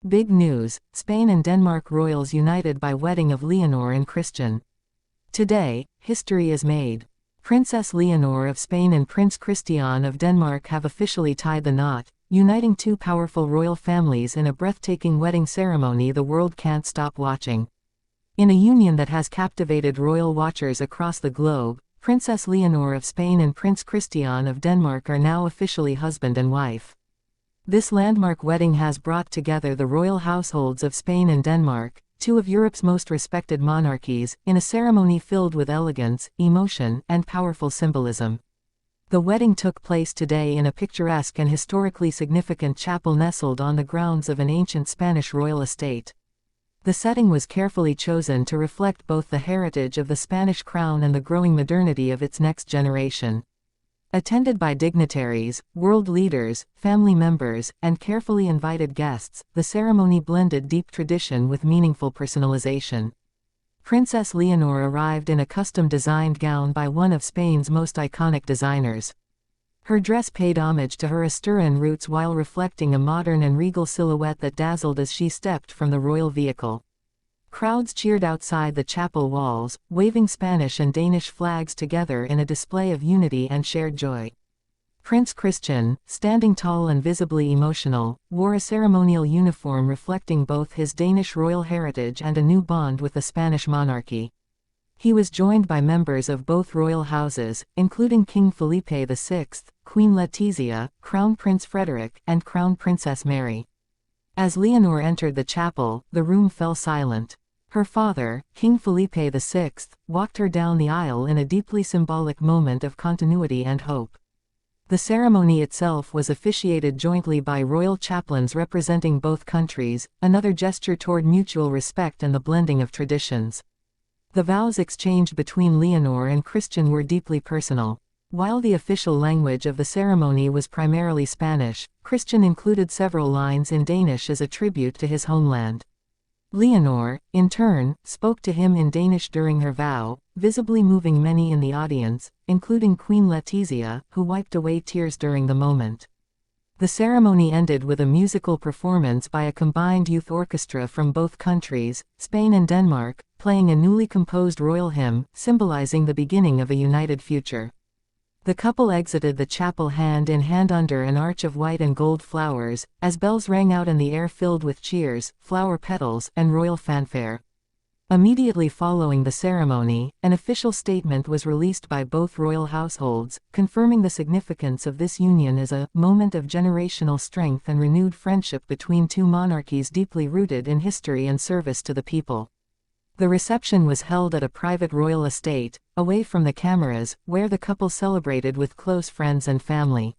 Big news, Spain and Denmark royals united by wedding of Leonor and Christian. Today, history is made. Princess Leonor of Spain and Prince Christian of Denmark have officially tied the knot, uniting two powerful royal families in a breathtaking wedding ceremony the world can't stop watching. In a union that has captivated royal watchers across the globe, Princess Leonor of Spain and Prince Christian of Denmark are now officially husband and wife. This landmark wedding has brought together the royal households of Spain and Denmark, two of Europe's most respected monarchies, in a ceremony filled with elegance, emotion, and powerful symbolism. The wedding took place today in a picturesque and historically significant chapel nestled on the grounds of an ancient Spanish royal estate. The setting was carefully chosen to reflect both the heritage of the Spanish crown and the growing modernity of its next generation. Attended by dignitaries, world leaders, family members, and carefully invited guests, the ceremony blended deep tradition with meaningful personalization. Princess Leonor arrived in a custom-designed gown by one of Spain's most iconic designers. Her dress paid homage to her Asturian roots while reflecting a modern and regal silhouette that dazzled as she stepped from the royal vehicle. Crowds cheered outside the chapel walls, waving Spanish and Danish flags together in a display of unity and shared joy. Prince Christian, standing tall and visibly emotional, wore a ceremonial uniform reflecting both his Danish royal heritage and a new bond with the Spanish monarchy. He was joined by members of both royal houses, including King Felipe VI, Queen Letizia, Crown Prince Frederick, and Crown Princess Mary. As Leonor entered the chapel, the room fell silent. Her father, King Felipe VI, walked her down the aisle in a deeply symbolic moment of continuity and hope. The ceremony itself was officiated jointly by royal chaplains representing both countries, another gesture toward mutual respect and the blending of traditions. The vows exchanged between Leonor and Christian were deeply personal. While the official language of the ceremony was primarily Spanish, Christian included several lines in Danish as a tribute to his homeland. Leonor, in turn, spoke to him in Danish during her vow, visibly moving many in the audience, including Queen Letizia, who wiped away tears during the moment. The ceremony ended with a musical performance by a combined youth orchestra from both countries, Spain and Denmark, playing a newly composed royal hymn, symbolizing the beginning of a united future. The couple exited the chapel hand in hand under an arch of white and gold flowers, as bells rang out and the air filled with cheers, flower petals, and royal fanfare. Immediately following the ceremony, an official statement was released by both royal households, confirming the significance of this union as a moment of generational strength and renewed friendship between two monarchies deeply rooted in history and service to the people. The reception was held at a private royal estate, away from the cameras, where the couple celebrated with close friends and family.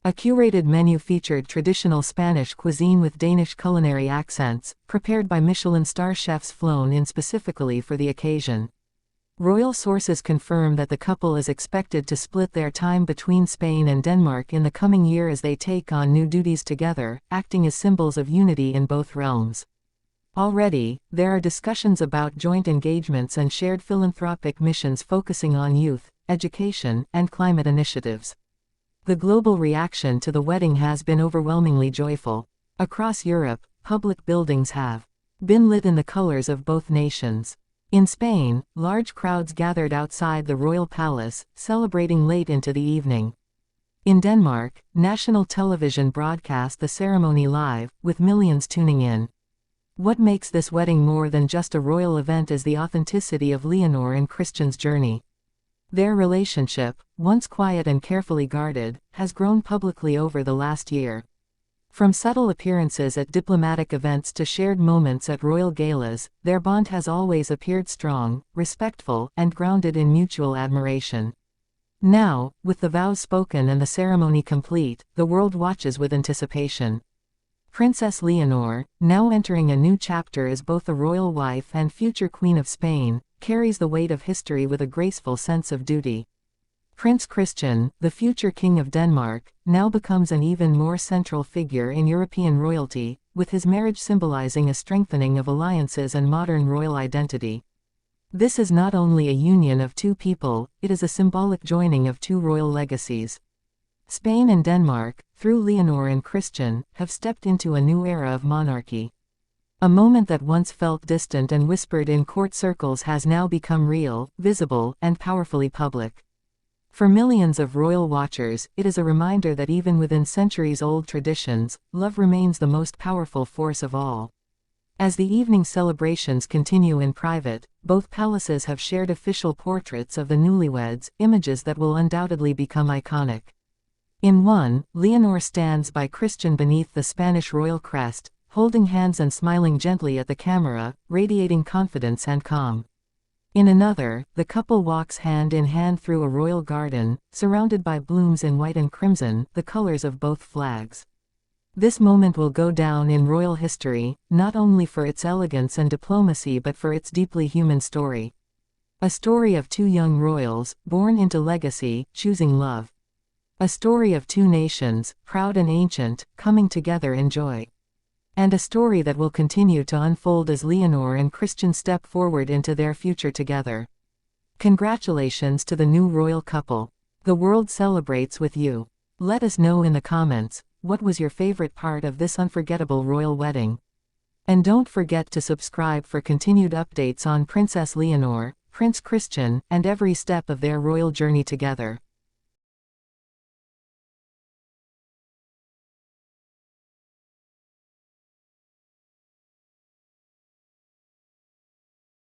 A curated menu featured traditional Spanish cuisine with Danish culinary accents, prepared by Michelin star chefs flown in specifically for the occasion. Royal sources confirm that the couple is expected to split their time between Spain and Denmark in the coming year as they take on new duties together, acting as symbols of unity in both realms. Already, there are discussions about joint engagements and shared philanthropic missions focusing on youth, education, and climate initiatives. The global reaction to the wedding has been overwhelmingly joyful. Across Europe, public buildings have been lit in the colors of both nations. In Spain, large crowds gathered outside the royal palace, celebrating late into the evening. In Denmark, national television broadcast the ceremony live, with millions tuning in. What makes this wedding more than just a royal event is the authenticity of Leonor and Christian's journey. Their relationship, once quiet and carefully guarded, has grown publicly over the last year. From subtle appearances at diplomatic events to shared moments at royal galas, their bond has always appeared strong, respectful, and grounded in mutual admiration. Now, with the vows spoken and the ceremony complete, the world watches with anticipation. Princess Leonor, now entering a new chapter as both a royal wife and future Queen of Spain, carries the weight of history with a graceful sense of duty. Prince Christian, the future King of Denmark, now becomes an even more central figure in European royalty, with his marriage symbolizing a strengthening of alliances and modern royal identity. This is not only a union of two people, it is a symbolic joining of two royal legacies. Spain and Denmark, through Leonor and Christian, have stepped into a new era of monarchy. A moment that once felt distant and whispered in court circles has now become real, visible, and powerfully public. For millions of royal watchers, it is a reminder that even within centuries-old traditions, love remains the most powerful force of all. As the evening celebrations continue in private, both palaces have shared official portraits of the newlyweds, images that will undoubtedly become iconic. In one, Leonor stands by Christian beneath the Spanish royal crest, holding hands and smiling gently at the camera, radiating confidence and calm. In another, the couple walks hand in hand through a royal garden, surrounded by blooms in white and crimson, the colors of both flags. This moment will go down in royal history, not only for its elegance and diplomacy but for its deeply human story. A story of two young royals, born into legacy, choosing love. A story of two nations, proud and ancient, coming together in joy. And a story that will continue to unfold as Leonor and Christian step forward into their future together. Congratulations to the new royal couple. The world celebrates with you. Let us know in the comments, what was your favorite part of this unforgettable royal wedding? And don't forget to subscribe for continued updates on Princess Leonor, Prince Christian, and every step of their royal journey together.